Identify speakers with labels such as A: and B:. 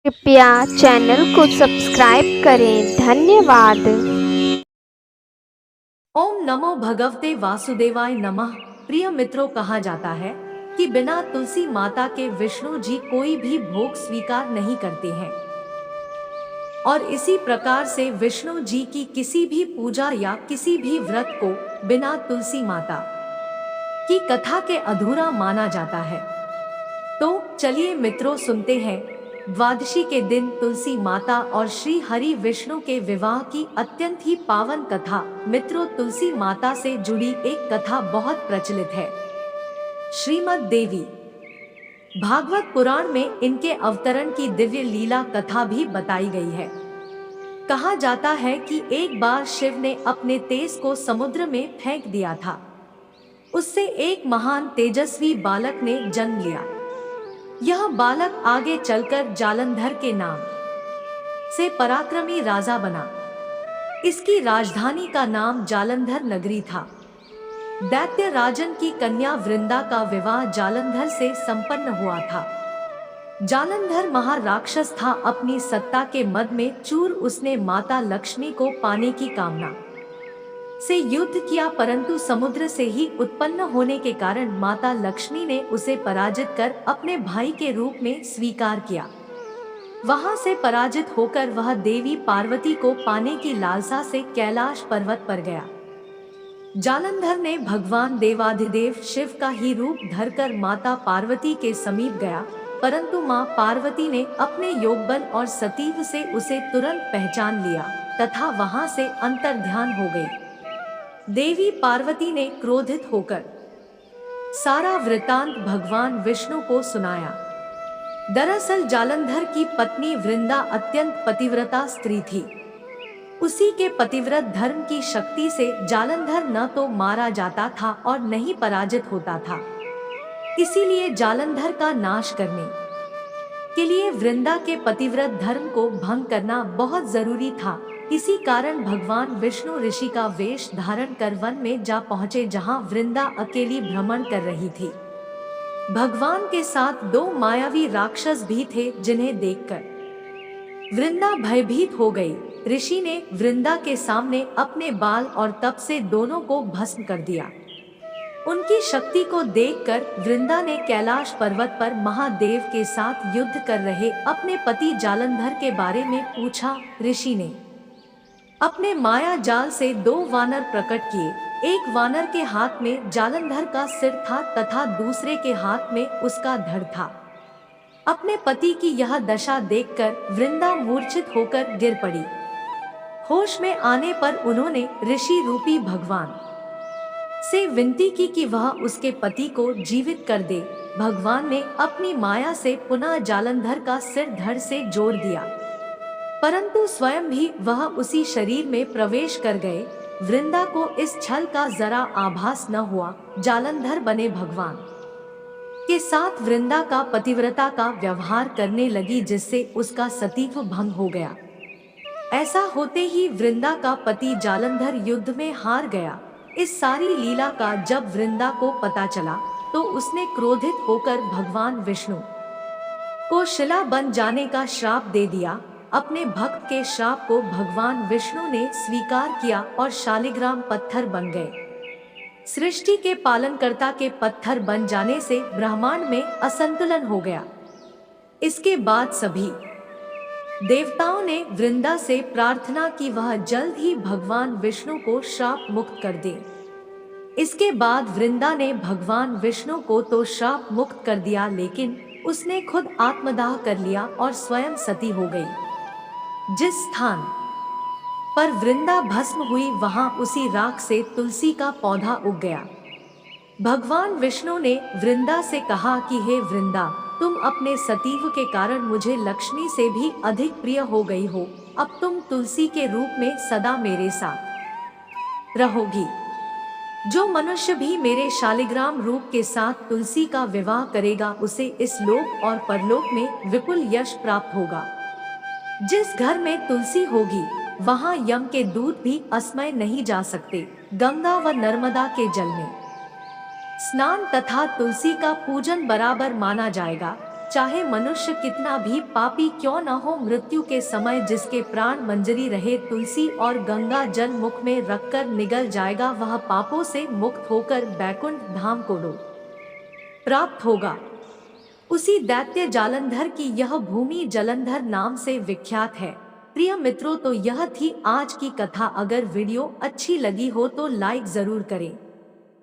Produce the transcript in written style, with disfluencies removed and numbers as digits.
A: कृपया चैनल को सब्सक्राइब करें। धन्यवाद।
B: ओम नमो भगवते वासुदेवाय नमः। प्रिय मित्रों, कहा जाता है कि बिना तुलसी माता के विष्णु जी कोई भी भोग स्वीकार नहीं करते हैं और इसी प्रकार से विष्णु जी की किसी भी पूजा या किसी भी व्रत को बिना तुलसी माता की कथा के अधूरा माना जाता है। तो चलिए मित्रों, सुनते हैं द्वादशी के दिन तुलसी माता और श्री हरि विष्णु के विवाह की अत्यंत ही पावन कथा। मित्रों, तुलसी माता से जुड़ी एक कथा बहुत प्रचलित है। श्रीमद् देवी भागवत पुराण में इनके अवतरण की दिव्य लीला कथा भी बताई गई है। कहा जाता है कि एक बार शिव ने अपने तेज को समुद्र में फेंक दिया था। उससे एक महान तेजस्वी बालक ने जन्म लिया। यह बालक आगे चलकर जालंधर के नाम से पराक्रमी राजा बना। इसकी राजधानी का नाम जालंधर नगरी था। दैत्य राजन की कन्या वृंदा का विवाह जालंधर से संपन्न हुआ था। जालंधर महाराक्षस था। अपनी सत्ता के मद में चूर उसने माता लक्ष्मी को पाने की कामना से युद्ध किया, परंतु समुद्र से ही उत्पन्न होने के कारण माता लक्ष्मी ने उसे पराजित कर अपने भाई के रूप में स्वीकार किया। वहां से पराजित होकर वह देवी पार्वती को पाने की लालसा से कैलाश पर्वत पर गया। जालंधर ने भगवान देवाधिदेव शिव का ही रूप धरकर माता पार्वती के समीप गया, परंतु मां पार्वती ने अपने योगबल और सतीव से उसे तुरंत पहचान लिया तथा वहां से अंतर्ध्यान हो गई। देवी पार्वती ने क्रोधित होकर सारा वृतांत भगवान विष्णु को सुनाया। दरअसल जालंधर की पत्नी वृंदा अत्यंत पतिव्रता स्त्री थी। उसी के पतिव्रत धर्म की शक्ति से जालंधर न तो मारा जाता था और न ही पराजित होता था। इसीलिए जालंधर का नाश करने के लिए वृंदा के पतिव्रत धर्म को भंग करना बहुत जरूरी था। इसी कारण भगवान विष्णु ऋषि का वेश धारण कर वन में जा पहुंचे, जहां वृंदा अकेली भ्रमण कर रही थी। भगवान के साथ दो मायावी राक्षस भी थे, जिन्हें देखकर वृंदा भयभीत हो गई। ऋषि ने वृंदा के सामने अपने बाल और तप से दोनों को भस्म कर दिया। उनकी शक्ति को देखकर वृंदा ने कैलाश पर्वत पर महादेव के साथ युद्ध कर रहे अपने पति जालंधर के बारे में पूछा। ऋषि ने अपने माया जाल से दो वानर प्रकट किए। एक वानर के हाथ में जालंधर का सिर था तथा दूसरे के हाथ में उसका धड़ था। अपने पति की यह दशा देखकर वृंदा मूर्छित होकर गिर पड़ी। होश में आने पर उन्होंने ऋषि रूपी भगवान से विनती की कि वह उसके पति को जीवित कर दे। भगवान ने अपनी माया से पुनः जालंधर का सिर धड़ से जोड़ दिया, परंतु स्वयं भी वह उसी शरीर में प्रवेश कर गए। वृंदा को इस छल का जरा आभास न हुआ। जालंधर बने भगवान के साथ वृंदा का पतिव्रता का व्यवहार करने लगी, जिससे उसका सतीत्व भंग हो गया। ऐसा होते ही वृंदा का पति जालंधर युद्ध में हार गया। इस सारी लीला का जब वृंदा को पता चला तो उसने क्रोधित होकर भगवान विष्णु को शिला बन जाने का श्राप दे दिया। अपने भक्त के श्राप को भगवान विष्णु ने स्वीकार किया और शालिग्राम पत्थर बन गए। सृष्टि के पालनकर्ता के पत्थर बन जाने से ब्रह्मांड में असंतुलन हो गया। इसके बाद सभी देवताओं ने वृंदा से प्रार्थना की वह जल्द ही भगवान विष्णु को श्राप मुक्त कर दे। इसके बाद वृंदा ने भगवान विष्णु को तो श्राप मुक्त कर दिया, लेकिन उसने खुद आत्मदाह कर लिया और स्वयं सती हो गई। जिस स्थान पर वृंदा भस्म हुई वहां उसी राख से तुलसी का पौधा उग गया। भगवान विष्णु ने वृंदा से कहा कि हे वृंदा, तुम अपने सतीव के कारण मुझे लक्ष्मी से भी अधिक प्रिय हो गई हो। अब तुम तुलसी के रूप में सदा मेरे साथ रहोगी। जो मनुष्य भी मेरे शालिग्राम रूप के साथ तुलसी का विवाह करेगा, उसे इस लोक और परलोक में विपुल यश प्राप्त होगा। जिस घर में तुलसी होगी वहां यम के दूत भी अस्मय नहीं जा सकते। गंगा व नर्मदा के जल में स्नान तथा तुलसी का पूजन बराबर माना जाएगा। चाहे मनुष्य कितना भी पापी क्यों न हो, मृत्यु के समय जिसके प्राण मंजरी रहे तुलसी और गंगा जल मुख में रखकर निगल जाएगा, वह पापों से मुक्त होकर बैकुंठ धाम को प्राप्त होगा। उसी दैत्य जालंधर की यह भूमि जलंधर नाम से विख्यात है। प्रिय मित्रों, तो यह थी आज की कथा। अगर वीडियो अच्छी लगी हो तो लाइक जरूर करें।